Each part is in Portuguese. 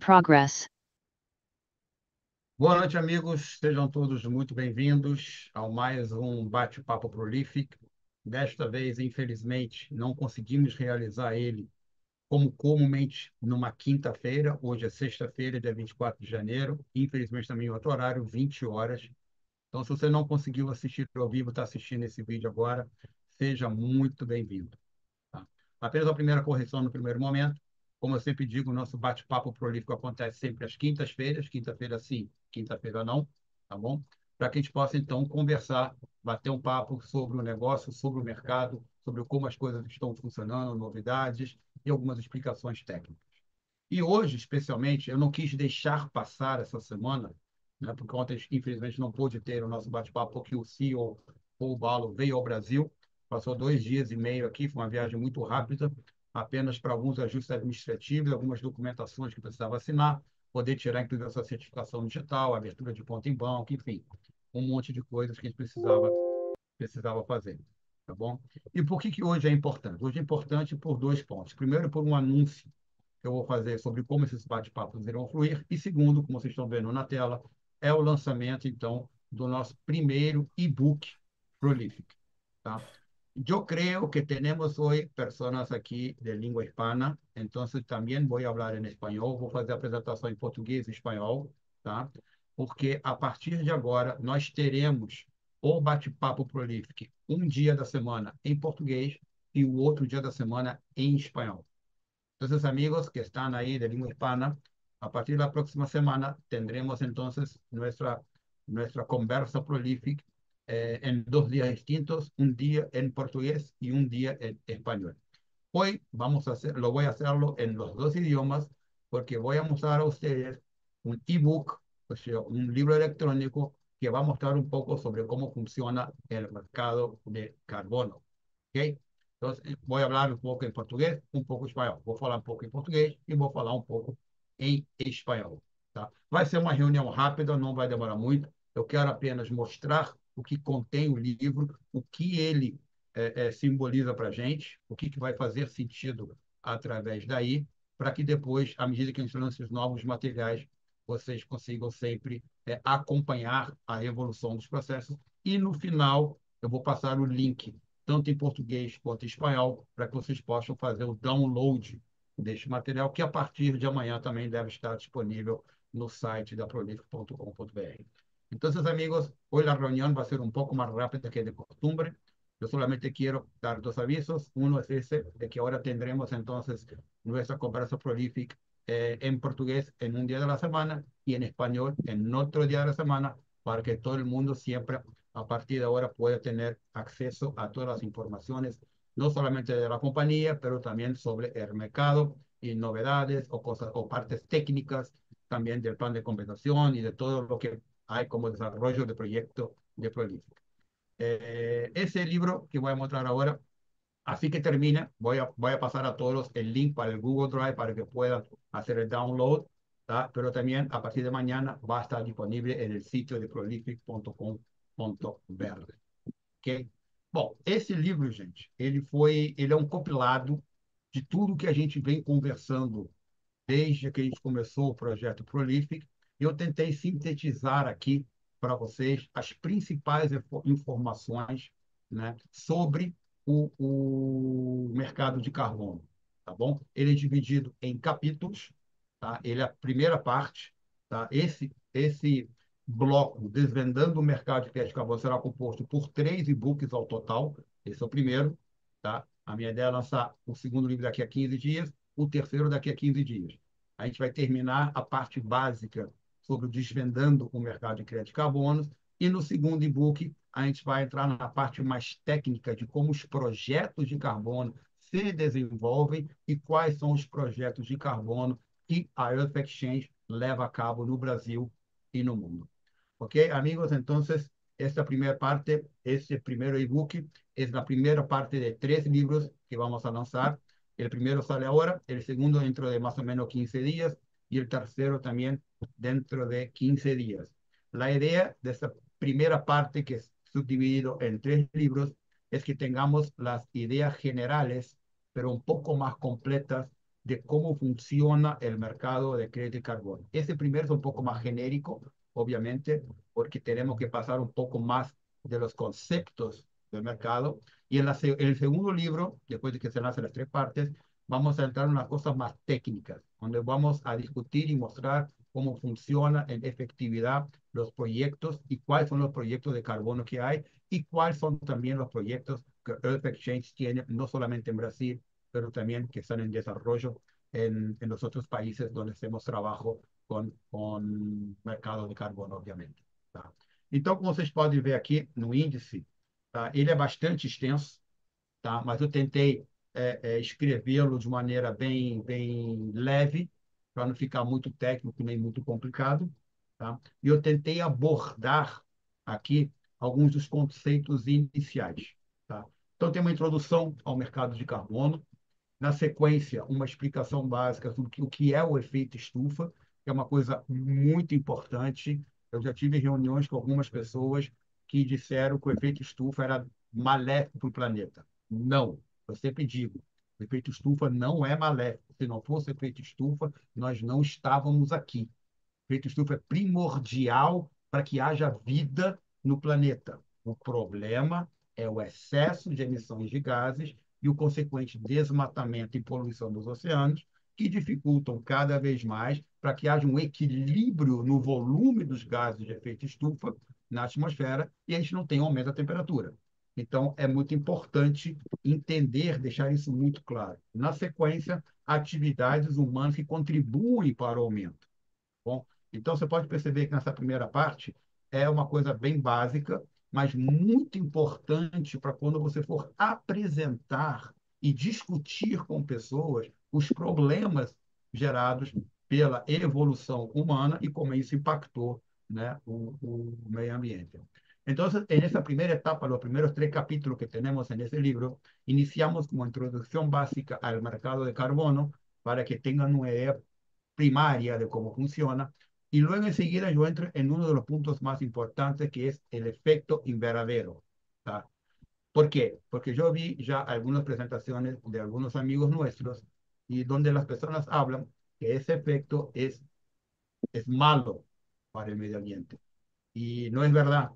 progress. Boa noite, amigos. Sejam todos muito bem-vindos ao mais um bate-papo Prolific. Desta vez, infelizmente, não conseguimos realizar ele como comumente numa quinta-feira. Hoje é sexta-feira, dia 24 de janeiro. Infelizmente, também em outro horário, 20 horas. Então, se você não conseguiu assistir ao vivo, está assistindo esse vídeo agora, seja muito bem-vindo. Tá? Apenas a primeira correção no primeiro momento. Como eu sempre digo, o nosso bate-papo prolífico acontece sempre às quintas-feiras, quinta-feira sim, quinta-feira não, tá bom? Para que a gente possa, então, conversar, bater um papo sobre o negócio, sobre o mercado, sobre como as coisas estão funcionando, novidades e algumas explicações técnicas. E hoje, especialmente, eu não quis deixar passar essa semana, né, porque ontem, infelizmente, não pôde ter o nosso bate-papo, porque o CEO, Paul Balo, veio ao Brasil, passou 2 dias e meio aqui, foi uma viagem muito rápida, apenas para alguns ajustes administrativos, algumas documentações que precisava assinar, poder tirar, inclusive, essa certificação digital, abertura de conta em banco, enfim, um monte de coisas que a gente precisava fazer. Tá bom? E por que hoje é importante? Hoje é importante por dois pontos. Primeiro, por um anúncio que eu vou fazer sobre como esses bate-papos irão fluir. E segundo, como vocês estão vendo na tela, é o lançamento, então, do nosso primeiro e-book Prolific. Tá? Eu creio que temos hoje pessoas aqui de língua hispana, então também vou falar em espanhol, vou fazer a apresentação em português e espanhol, tá? Porque a partir de agora nós teremos o bate-papo Prolific um dia da semana em português e o outro dia da semana em espanhol. Entonces, amigos que están ahí de lengua hispana, a partir de la próxima semana tendremos entonces nuestra conversa prolific en 2 días distintos, un día en portugués y un día en español. Hoy voy a hacerlo en los dos idiomas porque voy a mostrar a ustedes un ebook, o sea, un libro electrónico que va a mostrar un poco sobre cómo funciona el mercado de carbono. ¿Ok? Entonces, voy a hablar um pouco em português, um pouco em espanhol. Vou falar um pouco em português e vou falar um pouco em espanhol. Tá? Vai ser uma reunião rápida, não vai demorar muito. Eu quero apenas mostrar o que contém o livro, o que ele simboliza para a gente, o que vai fazer sentido através daí, para que depois, à medida que a gente lance os novos materiais, vocês consigam sempre acompanhar a evolução dos processos. E no final, eu vou passar o link tanto em português quanto em espanhol, para que vocês possam fazer o download deste material, que a partir de amanhã também deve estar disponível no site da prolific.com.br. Então, amigos, hoje a reunião vai ser um pouco mais rápida que de costumbre. Eu solamente quero dar dos avisos. Uno es ese, de que ahora tendremos entonces nuestra conversa prolific en portugués en un día de la semana y en español en otro día de la semana, para que todo el mundo siempre a partir de ahora puede tener acceso a todas las informaciones, no solamente de la compañía, pero también sobre el mercado y novedades o cosas o partes técnicas también del plan de compensación y de todo lo que hay como desarrollo de proyecto de Prolific. Ese libro que voy a mostrar ahora, así que termine, voy a pasar a todos el link para el Google Drive para que puedan hacer el download, ¿tá? Pero también a partir de mañana va a estar disponible en el sitio de prolific.com.br. Ok? Bom, esse livro, gente, ele é um compilado de tudo que a gente vem conversando desde que a gente começou o projeto Prolific. Eu tentei sintetizar aqui para vocês as principais informações, né, sobre o mercado de carbono, tá bom? Ele é dividido em capítulos, tá? Ele é a primeira parte, tá? Esse bloco, Desvendando o Mercado de Crédito de Carbono, será composto por 3 e-books ao total. Esse é o primeiro, tá? A minha ideia é lançar o segundo livro daqui a 15 dias, o terceiro daqui a 15 dias. A gente vai terminar a parte básica sobre o Desvendando o Mercado de Crédito de Carbono, e no segundo e-book a gente vai entrar na parte mais técnica de como os projetos de carbono se desenvolvem e quais são os projetos de carbono que a Earth Exchange leva a cabo no Brasil e no mundo. Ok, amigos? Entonces, esta primera parte, este primer ebook, es la primera parte de 3 libros que vamos a lanzar. El primero sale ahora, el segundo dentro de más o menos 15 días y el tercero también dentro de 15 días. La idea de esta primera parte, que es subdividido en 3 libros, es que tengamos las ideas generales, pero un poco más completas de cómo funciona el mercado de crédito de carbono. Ese primero es un poco más genérico, obviamente, porque tenemos que pasar un poco más de los conceptos del mercado. Y en el segundo libro, después de que se lancen las tres partes, vamos a entrar en unas cosas más técnicas, donde vamos a discutir y mostrar cómo funciona en efectividad los proyectos y cuáles son los proyectos de carbono que hay y cuáles son también los proyectos que Earth Exchange tiene, no solamente en Brasil, pero también que están en desarrollo en los otros países donde hacemos trabajo con mercado de carbono, obviamente. Tá? Então, como vocês podem ver aqui no índice, tá? Ele é bastante extenso, tá? Mas eu tentei escrevê-lo de maneira bem leve, para não ficar muito técnico nem muito complicado. Tá? E eu tentei abordar aqui alguns dos conceitos iniciais. Tá? Então, tem uma introdução ao mercado de carbono, na sequência, uma explicação básica sobre o que é o efeito estufa, que é uma coisa muito importante. Eu já tive reuniões com algumas pessoas que disseram que o efeito estufa era maléfico para o planeta. Não, eu sempre digo, o efeito estufa não é maléfico. Se não fosse o efeito estufa, nós não estávamos aqui. O efeito estufa é primordial para que haja vida no planeta. O problema é o excesso de emissões de gases e o consequente desmatamento e poluição dos oceanos, que dificultam cada vez mais para que haja um equilíbrio no volume dos gases de efeito estufa na atmosfera e a gente não tem um aumento da temperatura. Então, é muito importante entender, deixar isso muito claro. Na sequência, atividades humanas que contribuem para o aumento. Bom, então você pode perceber que nessa primeira parte é uma coisa bem básica, mas muito importante para quando você for apresentar e discutir com pessoas os problemas gerados pela evolução humana e como isso impactou, né, o meio ambiente. Então, en esa primera etapa, los primeros tres capítulos que tenemos en ese libro, iniciamos como introducción básica al mercado de carbono para que tengan una idea primaria de cómo funciona. Y luego enseguida yo entro en uno de los puntos más importantes, que es el efecto invernadero. ¿Tá? ¿Por qué? Porque yo vi ya algunas presentaciones de algunos amigos nuestros y donde las personas hablan que ese efecto es malo para el medio ambiente. Y no es verdad.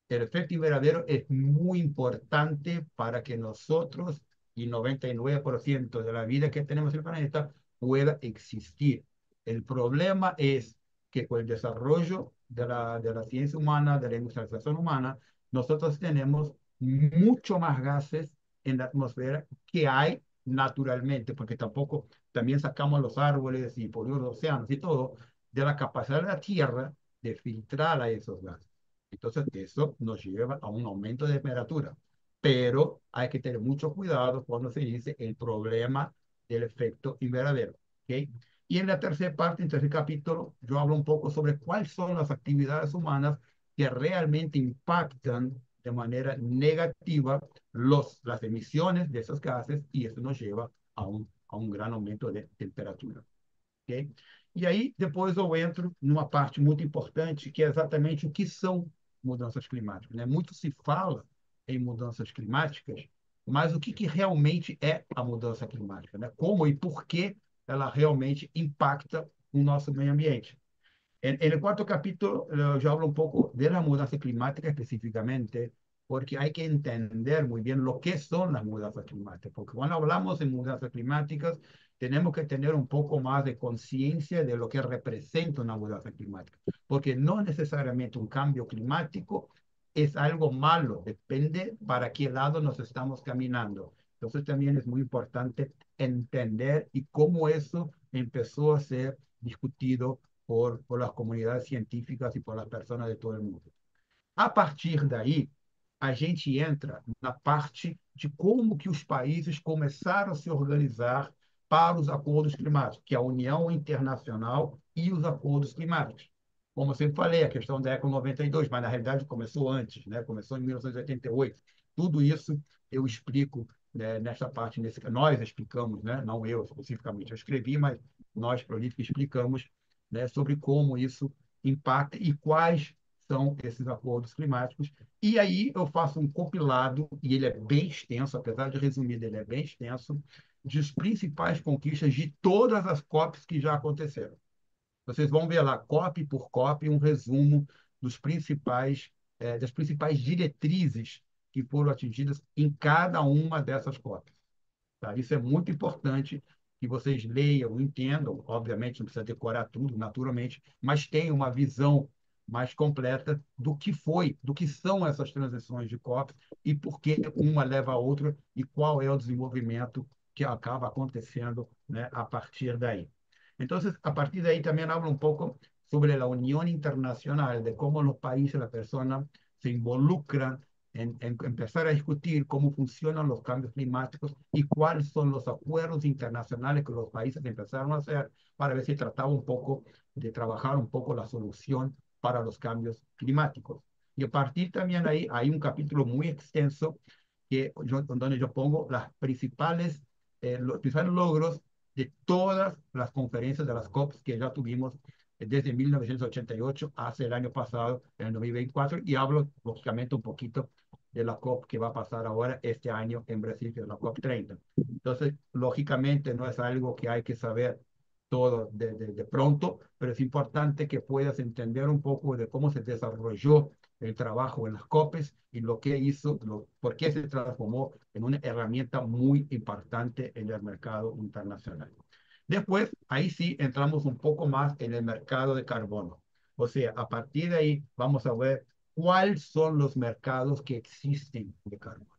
El efecto invernadero es muy importante para que nosotros y 99% de la vida que tenemos en el planeta pueda existir. El problema es que con el desarrollo de la ciencia humana, de la industrialización humana, nosotros tenemos mucho más gases en la atmósfera que hay naturalmente, porque tampoco también sacamos los árboles y por los océanos y todo, de la capacidad de la Tierra de filtrar a esos gases. Entonces, eso nos lleva a un aumento de temperatura. Pero hay que tener mucho cuidado cuando se dice el problema del efecto invernadero. ¿Okay? Y en la tercera parte, en el tercer capítulo, yo hablo un poco sobre cuáles son las actividades humanas que realmente impactan de manera negativa las emisiones de esos gases y eso nos lleva a un gran aumento de temperatura. Okay? E aí, depois eu entro numa parte muito importante, que é exatamente o que são mudanças climáticas. Né? Muito se fala em mudanças climáticas, mas o que realmente é a mudança climática? Né? Como e por que ela realmente impacta o nosso meio ambiente? En el cuarto capítulo yo hablo un poco de la mudanza climática específicamente, porque hay que entender muy bien lo que son las mudanzas climáticas, porque cuando hablamos de mudanzas climáticas tenemos que tener un poco más de conciencia de lo que representa una mudanza climática, porque no necesariamente un cambio climático es algo malo, depende para qué lado nos estamos caminando. Entonces también es muy importante entender y cómo eso empezó a ser discutido por las comunidades científicas e por las personas de todo o mundo. A partir daí, a gente entra na parte de como que os países começaram a se organizar para os acordos climáticos, que é a União Internacional e os acordos climáticos. Como eu sempre falei, a questão da Eco 92, mas na realidade começou antes, né? Começou em 1988. Tudo isso eu explico, né, nessa parte, nós explicamos, né? Não eu especificamente, eu escrevi, mas nós, Prolífica, explicamos, né, sobre como isso impacta e quais são esses acordos climáticos. E aí eu faço um compilado, e ele é bem extenso, apesar de resumido, ele é bem extenso, das principais conquistas de todas as COPs que já aconteceram. Vocês vão ver lá, COP por COP, um resumo das principais diretrizes que foram atingidas em cada uma dessas COPs. Tá? Isso é muito importante que vocês leiam, entendam. Obviamente, não precisa decorar tudo, naturalmente, mas tenham uma visão mais completa do que foi, do que são essas transições de COPs e por que uma leva a outra e qual é o desenvolvimento que acaba acontecendo, né, a partir daí. Então, a partir de ahí también hablo un poco sobre la unión internacional, de cómo los países, las personas se involucran en empezar a discutir cómo funcionan los cambios climáticos y cuáles son los acuerdos internacionales que los países empezaron a hacer para ver si trataba un poco de trabajar un poco la solución para los cambios climáticos. Y a partir también ahí hay un capítulo muy extenso donde yo pongo los principales logros de todas las conferencias de las COPs que ya tuvimos desde 1988 hasta el año pasado, en el 2024, y hablo lógicamente un poquito de la COP que va a pasar ahora este año en Brasil, que es la COP 30. Entonces, lógicamente no es algo que hay que saber todo de pronto, pero es importante que puedas entender un poco de cómo se desarrolló el trabajo en las COPes y lo que hizo, por qué se transformó en una herramienta muy importante en el mercado internacional. Después, ahí sí entramos un poco más en el mercado de carbono. O sea, a partir de ahí vamos a ver cuáles son los mercados que existen de carbono.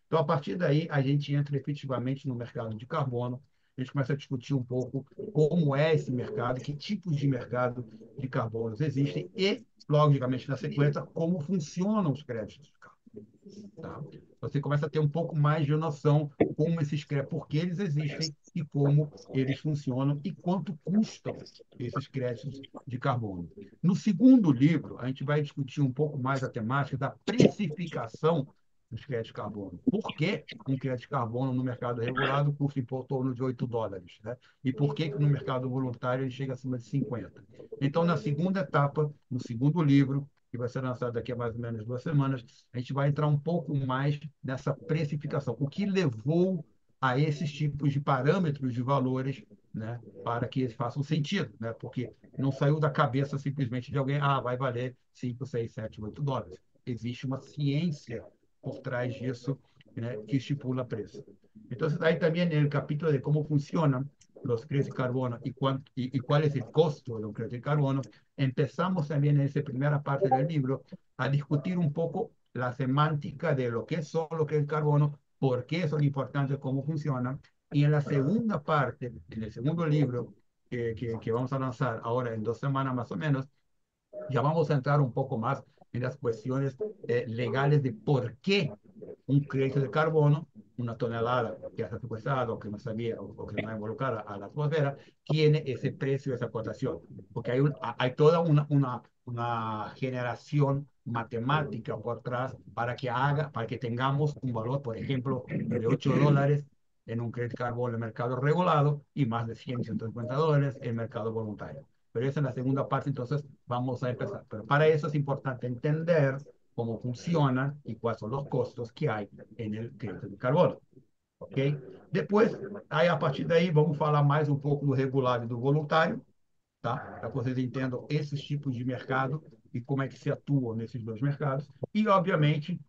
Então, a partir daí, a gente entra efetivamente no mercado de carbono, a gente começa a discutir um pouco como é esse mercado, que tipos de mercado de carbonos existem e, logicamente, na sequência, como funcionam os créditos de carbono. Tá? Você começa a ter um pouco mais de noção como esses créditos, por que eles existem e como eles funcionam e quanto custam esses créditos de carbono. No segundo livro, a gente vai discutir um pouco mais a temática da precificação dos créditos de carbono. Por que um crédito de carbono no mercado regulado custa em torno de $8, né? E por que no mercado voluntário ele chega acima de 50? Então, na segunda etapa, no segundo livro, que vai ser lançado daqui a mais ou menos 2 semanas, a gente vai entrar um pouco mais nessa precificação. O que levou a esses tipos de parâmetros de valores, né, para que eles façam sentido, né? Porque não saiu da cabeça simplesmente de alguém, vai valer 5, 6, 7, $8. Existe uma ciência por trás disso, né, que estipula preço. Então, aí também no capítulo de como funcionam los créditos de carbono y cuál es el costo de un crédito de carbono, empezamos también en esa primera parte del libro a discutir un poco la semántica de lo que son los créditos de carbono, por qué son importantes, cómo funcionan. Y en la segunda parte, en el segundo libro que vamos a lanzar ahora en 2 semanas más o menos, ya vamos a entrar un poco más en las cuestiones legales de por qué un crédito de carbono, una tonelada que está secuestrada o que no sabía o que no involucrada a la atmósfera, tiene ese precio, esa cotación. Porque hay toda una generación matemática por atrás para que tengamos un valor, por ejemplo, de $8 en un crédito de carbono en el mercado regulado y más de 100, $150 en el mercado voluntario. Pero esa es la segunda parte, entonces vamos a empezar. Pero para eso es importante entender cómo funcionan y cuáles son los costos que hay en el crédito de carbono. Ok? Depois, aí, a partir daí, vamos falar mais um pouco do regulado e do voluntário, tá? Para que vocês entendam esses tipos de mercado e como é que se atua nesses dois mercados. E, obviamente,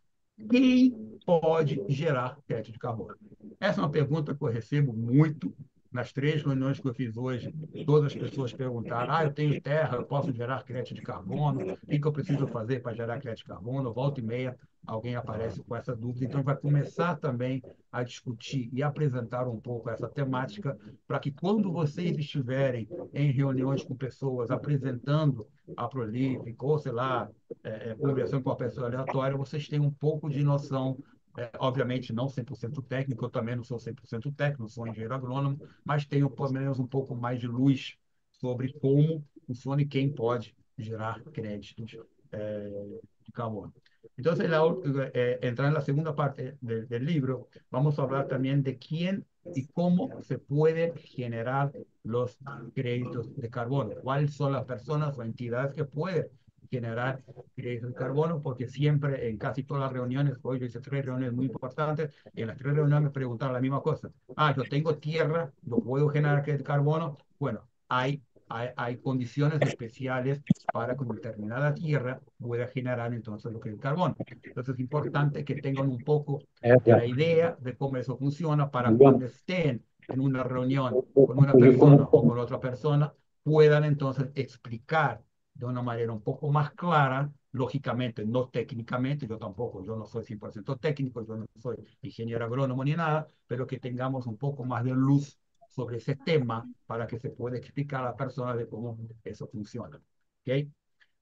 quem pode gerar crédito de carbono? Essa é uma pergunta que eu recebo muito nas 3 reuniões que eu fiz hoje. Todas as pessoas perguntaram: eu tenho terra, eu posso gerar crédito de carbono? O que eu preciso fazer para gerar crédito de carbono? Volta e meia, alguém aparece com essa dúvida. Então, vai começar também a discutir e apresentar um pouco essa temática para que, quando vocês estiverem em reuniões com pessoas apresentando a Prolific, ou sei lá, conversando com uma pessoa aleatória, vocês têm um pouco de noção, obviamente não 100% técnico, eu também não sou 100% técnico, sou engenheiro agrônomo, mas tenho pelo menos um pouco mais de luz sobre como funciona e quem pode gerar créditos de carbono. Entonces, entrar en la segunda parte del libro, vamos a hablar también de quién y cómo se puede generar los créditos de carbono, cuáles son las personas o entidades que pueden generar créditos de carbono, porque siempre en casi todas las reuniones, hoy yo hice 3 reuniones muy importantes, y en las 3 reuniones me preguntaron la misma cosa. Ah, yo tengo tierra, yo puedo generar crédito de carbono. Bueno, hay condiciones especiales para que una determinada tierra pueda generar entonces lo que es el carbono. Entonces es importante que tengan un poco de la idea de cómo eso funciona para cuando estén en una reunión con una persona o con otra persona, puedan entonces explicar de una manera un poco más clara, lógicamente, no técnicamente, yo tampoco, yo no soy 100% técnico, yo no soy ingeniero agrónomo ni nada, pero que tengamos un poco más de luz sobre ese tema para que se pueda explicar a la persona de cómo eso funciona. Ok?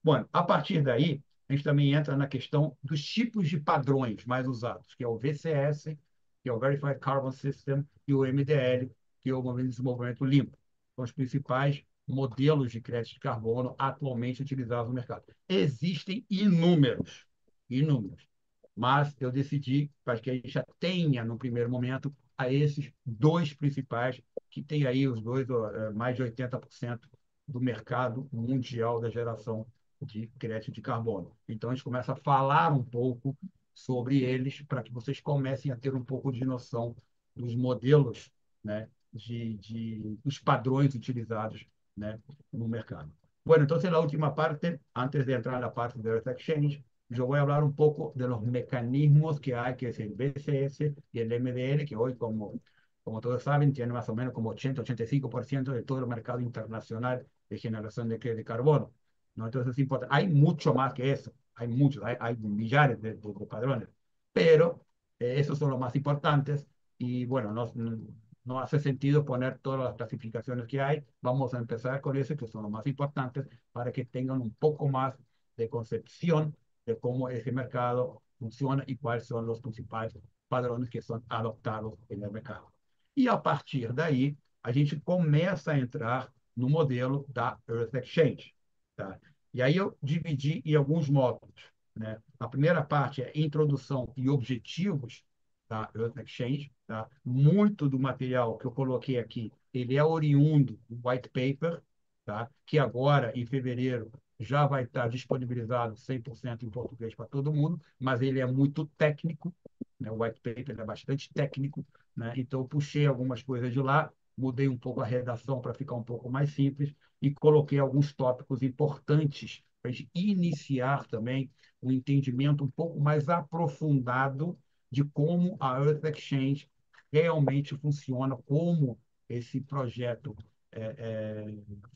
Bueno, a partir daí, a gente também entra na questão dos tipos de padrões mais usados, que é o VCS, que é o Verified Carbon System, e o MDL, que é o Movimento de Desenvolvimento Limpo. São os principais modelos de crédito de carbono atualmente utilizados no mercado. Existem inúmeros, inúmeros, mas eu decidi, para que a gente já tenha, no primeiro momento, a esses dois principais, que tem aí os dois, mais de 80% do mercado mundial da geração de crédito de carbono. Então, a gente começa a falar um pouco sobre eles para que vocês comecem a ter um pouco de noção dos modelos, né, dos padrões utilizados, né, no mercado. Bueno, entonces la última parte, antes de entrar en la parte de Earth Exchange, yo voy a hablar un poco de los mecanismos que hay, que es el BCS y el MDL, que hoy, como todos saben, tiene más o menos como 80-85% de todo el mercado internacional de generación de carbono, ¿no? Entonces es importante. Hay mucho más que eso, hay muchos, hay millares de padrones, pero esos son los más importantes y bueno, no hace sentido poner todas las clasificaciones que hay. Vamos a empezar con eso, que son los más importantes, para que tengan un poco más de concepción de cómo ese mercado funciona y cuáles son los principais padrões que são adoptados no mercado. E a partir daí, a gente começa a entrar no modelo da Earth Exchange. Tá? E aí eu dividi em alguns módulos. Né? A primeira parte é introdução e objetivos da Earth Exchange. Tá? Muito do material que eu coloquei aqui, ele é oriundo do white paper, tá? Que agora, em fevereiro, já vai estar disponibilizado 100% em português para todo mundo, mas ele é muito técnico, né? O white paper é bastante técnico, né? Então, eu puxei algumas coisas de lá, mudei um pouco a redação para ficar um pouco mais simples e coloquei alguns tópicos importantes para a gente iniciar também um entendimento um pouco mais aprofundado de como a Earth Exchange realmente funciona, como esse projeto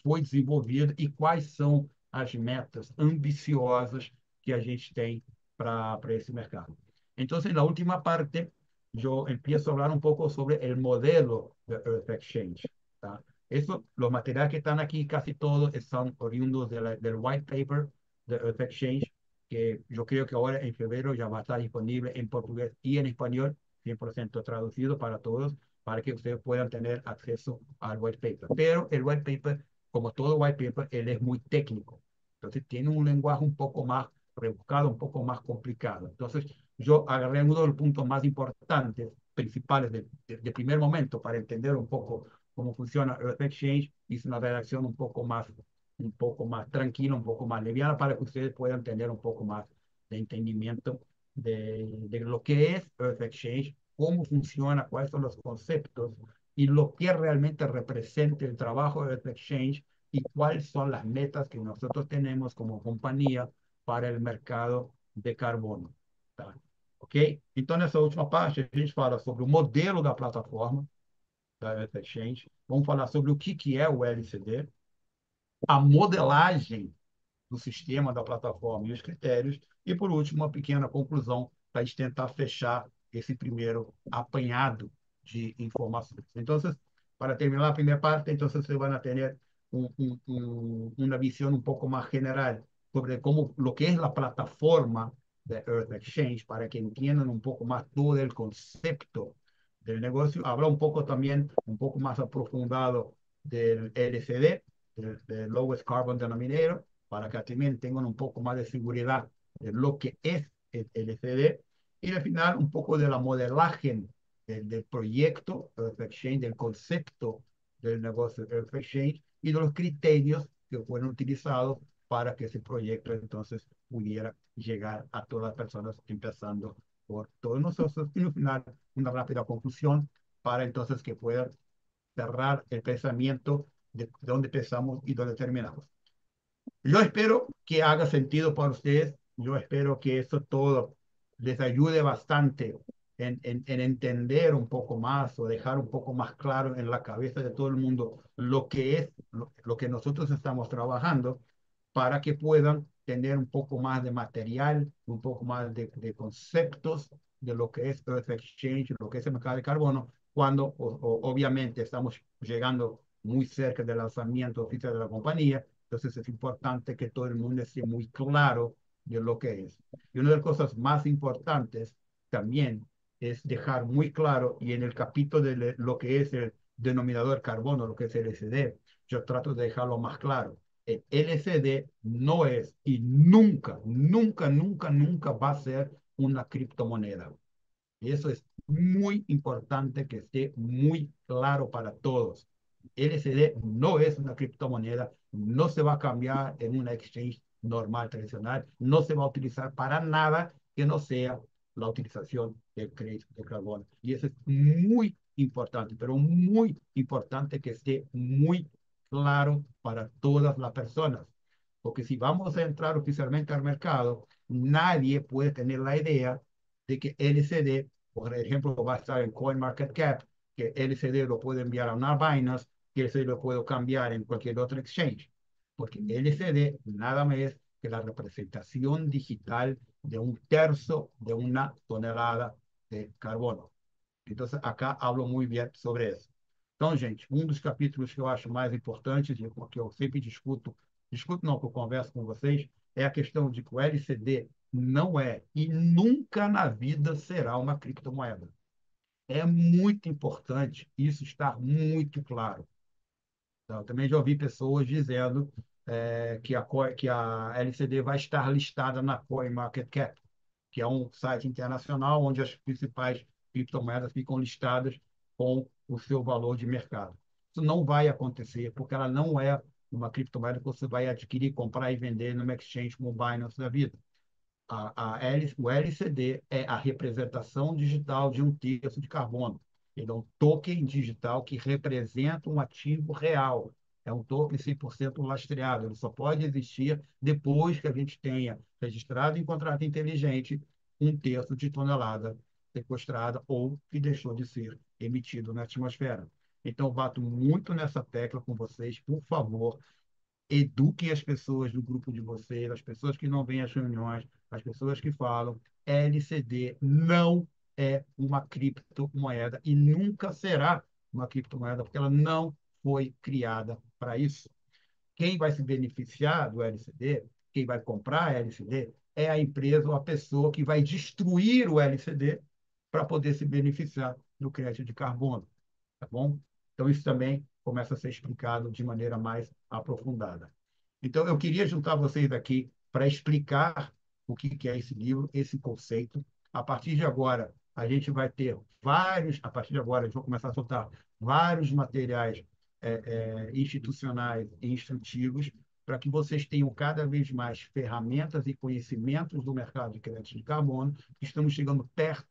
foi desenvolvido e quais são as metas ambiciosas que a gente tem para esse mercado. Então, na última parte, eu empiezo a falar um pouco sobre o modelo de Earth Exchange. ¿Tá? Eso, los materiales que están aquí, casi todos son oriundos del white paper de Earth Exchange, que yo creo que ahora en febrero ya va a estar disponible en portugués y en español, 100% traducido para todos, para que ustedes puedan tener acceso al white paper. Pero el white paper, como todo white paper, él es muy técnico. Entonces tiene un lenguaje un poco más rebuscado, un poco más complicado. Entonces yo agarré uno de los puntos más importantes, principales de primer momento para entender un poco cómo funciona Earth Exchange, hice una redacción un poco más tranquila, un poco más liviana, para que ustedes puedan tener un poco más de entendimiento de lo que es Earth Exchange, cómo funciona, cuáles son los conceptos y lo que realmente representa el trabajo de Earth Exchange y cuáles son las metas que nosotros tenemos como compañía para el mercado de carbono. Tá? Ok? Então, nessa última parte, a gente fala sobre o modelo da plataforma da Earth Exchange, vamos falar sobre o que é o LCD, a modelagem do sistema, da plataforma e os critérios, e, por último, uma pequena conclusão para a gente tentar fechar esse primeiro apanhado de informações. Então, para terminar a primeira parte, então, vocês vão ter uma visão um pouco mais general sobre como lo que é a plataforma de Earth Exchange, para que entendam um pouco mais todo o conceito del negocio. Habla un poco también, un poco más aprofundado del LCD, del Lowest Carbon Denominator, para que también tengan un poco más de seguridad de lo que es el LCD. Y al final, un poco de la modelaje del proyecto Earth Exchange, del concepto del negocio Earth Exchange y de los criterios que fueron utilizados para que ese proyecto entonces pudiera llegar a todas las personas, empezando por todos nosotros, y al final una rápida conclusión para entonces que puedan cerrar el pensamiento de dónde empezamos y dónde terminamos. Yo espero que haga sentido para ustedes. Yo espero que esto todo les ayude bastante en entender un poco más o dejar un poco más claro en la cabeza de todo el mundo lo que es lo que nosotros estamos trabajando para que puedan tener un poco más de material, un poco más de conceptos de lo que es Earth Exchange, lo que es el mercado de carbono, cuando obviamente estamos llegando muy cerca del lanzamiento oficial de la compañía. Entonces es importante que todo el mundo esté muy claro de lo que es. Y una de las cosas más importantes también es dejar muy claro, y en el capítulo de lo que es el denominador carbono, lo que es el LCD, yo trato de dejarlo más claro. El LCD no es y nunca, nunca, nunca, nunca va a ser una criptomoneda. Y eso es muy importante que esté muy claro para todos. LCD no es una criptomoneda, no se va a cambiar en una exchange normal, tradicional, no se va a utilizar para nada que no sea la utilización del crédito de carbono. Y eso es muy importante, pero muy importante que esté muy claro para todas las personas. Porque si vamos a entrar oficialmente al mercado, nadie puede tener la idea de que LCD, por ejemplo, va a estar en CoinMarketCap, que LCD lo puede enviar a una Binance, que LCD lo puedo cambiar en cualquier otro exchange. Porque LCD nada más es que la representación digital de un tercio de una tonelada de carbono. Entonces, acá hablo muy bien sobre isso. Então, gente, um dos capítulos que eu acho mais importantes, e que eu sempre discuto não, que eu converso com vocês, é a questão de que o LCD não é e nunca na vida será uma criptomoeda. É muito importante isso estar muito claro. Então, eu também já ouvi pessoas dizendo que a LCD vai estar listada na CoinMarketCap, que é um site internacional onde as principais criptomoedas ficam listadas com o seu valor de mercado. Isso não vai acontecer, porque ela não é uma criptomoeda que você vai adquirir, comprar e vender numa exchange como o Binance da vida. O LCD é a representação digital de um terço de carbono. Ele é um token digital que representa um ativo real. É um token 100% lastreado. Ele só pode existir depois que a gente tenha registrado em contrato inteligente um terço de tonelada sequestrada ou que deixou de ser emitido na atmosfera. Então, bato muito nessa tecla com vocês, por favor, eduquem as pessoas do grupo de vocês, as pessoas que não vêm às reuniões, as pessoas que falam, LCD não é uma criptomoeda e nunca será uma criptomoeda, porque ela não foi criada para isso. Quem vai se beneficiar do LCD, quem vai comprar LCD, é a empresa ou a pessoa que vai destruir o LCD para poder se beneficiar do crédito de carbono, tá bom? Então, isso também começa a ser explicado de maneira mais aprofundada. Então, eu queria juntar vocês aqui para explicar o que é esse livro, esse conceito. A partir de agora, a gente vai ter a partir de agora, a gente vai começar a soltar vários materiais institucionais e instrutivos para que vocês tenham cada vez mais ferramentas e conhecimentos do mercado de crédito de carbono. Estamos chegando perto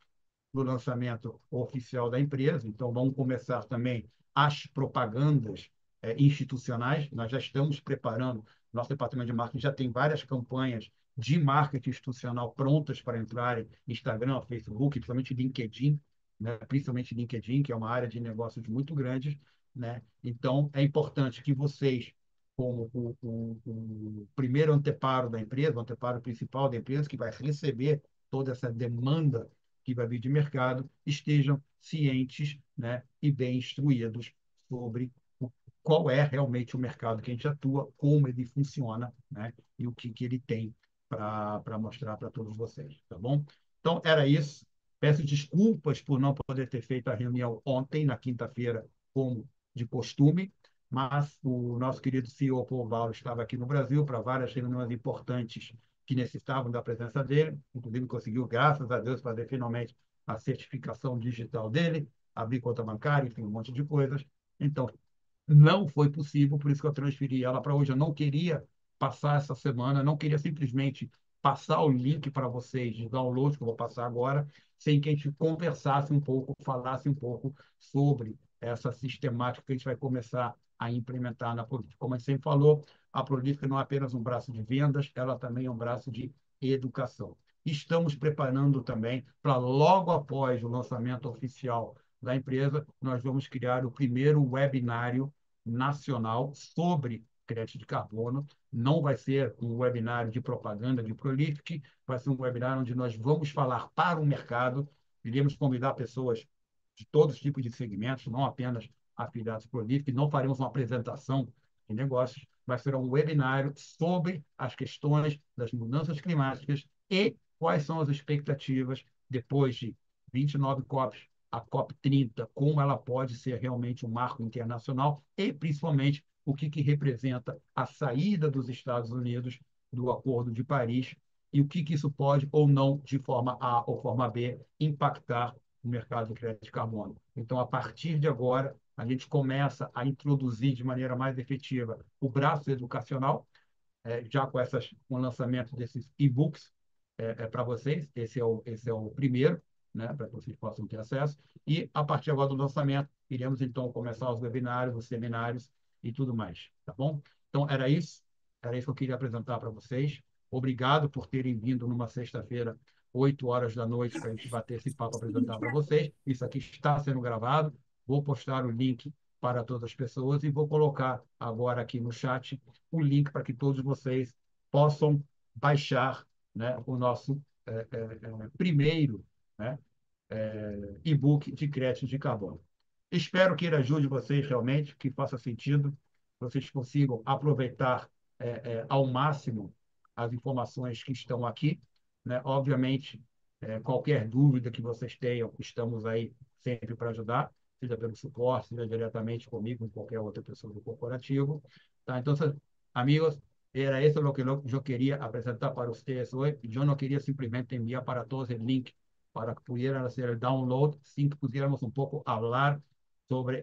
do lançamento oficial da empresa, então vamos começar também as propagandas institucionais. Nós já estamos preparando, nosso departamento de marketing já tem várias campanhas de marketing institucional prontas para entrarem em Instagram, Facebook, principalmente LinkedIn, né? Principalmente LinkedIn, que é uma área de negócios muito grande, né? Então, é importante que vocês, como o primeiro anteparo da empresa, o anteparo principal da empresa, que vai receber toda essa demanda que vai vir de mercado, estejam cientes, né, e bem instruídos sobre qual é realmente o mercado que a gente atua, como ele funciona, né, e o que ele tem para mostrar para todos vocês, tá bom? Então, era isso. Peço desculpas por não poder ter feito a reunião ontem, na quinta-feira, como de costume, mas o nosso querido CEO Paul Paulo estava aqui no Brasil para várias reuniões importantes que necessitavam da presença dele, inclusive conseguiu, graças a Deus, fazer finalmente a certificação digital dele, abrir conta bancária, enfim, um monte de coisas. Então, não foi possível, por isso que eu transferi ela para hoje. Eu não queria passar essa semana, não queria simplesmente passar o link para vocês de download, que eu vou passar agora, sem que a gente conversasse um pouco, falasse um pouco sobre essa sistemática que a gente vai começar a implementar na política. Como a gente sempre falou, a política não é apenas um braço de vendas, ela também é um braço de educação. Estamos preparando também para logo após o lançamento oficial da empresa, nós vamos criar o primeiro webinário nacional sobre crédito de carbono. Não vai ser um webinário de propaganda de Prolific, vai ser um webinar onde nós vamos falar para o mercado, iremos convidar pessoas de todos os tipos de segmentos, não apenas afiliados Prolific, não faremos uma apresentação de negócios, vai ser um webinário sobre as questões das mudanças climáticas e quais são as expectativas depois de 29 COPs, a COP30, como ela pode ser realmente um marco internacional e, principalmente, o que representa a saída dos Estados Unidos do Acordo de Paris e o que isso pode ou não, de forma A ou forma B, impactar o mercado de crédito de carbono. Então, a partir de agora, a gente começa a introduzir de maneira mais efetiva o braço educacional, já com o lançamento desses e-books para vocês. Esse é o primeiro, né, para que vocês possam ter acesso. E, a partir agora do lançamento, iremos, então, começar os webinários, os seminários e tudo mais. Tá bom? Então, era isso. Era isso que eu queria apresentar para vocês. Obrigado por terem vindo numa sexta-feira, 8 horas da noite, para a gente bater esse papo, apresentar para vocês. Isso aqui está sendo gravado. Vou postar o link para todas as pessoas e vou colocar agora aqui no chat o link para que todos vocês possam baixar, né, o nosso primeiro, né, e-book de crédito de carbono. Espero que ele ajude vocês realmente, que faça sentido, vocês consigam aproveitar ao máximo as informações que estão aqui, né? Obviamente, qualquer dúvida que vocês tenham, estamos aí sempre para ajudar, seja pelo suporte, seja diretamente comigo, com qualquer outra pessoa do corporativo. Tá? Então, amigos, era isso o que eu queria apresentar para vocês hoje. Eu não queria simplesmente enviar para todos o link para que pudieran hacer el download, sin que pudiéramos un poco hablar sobre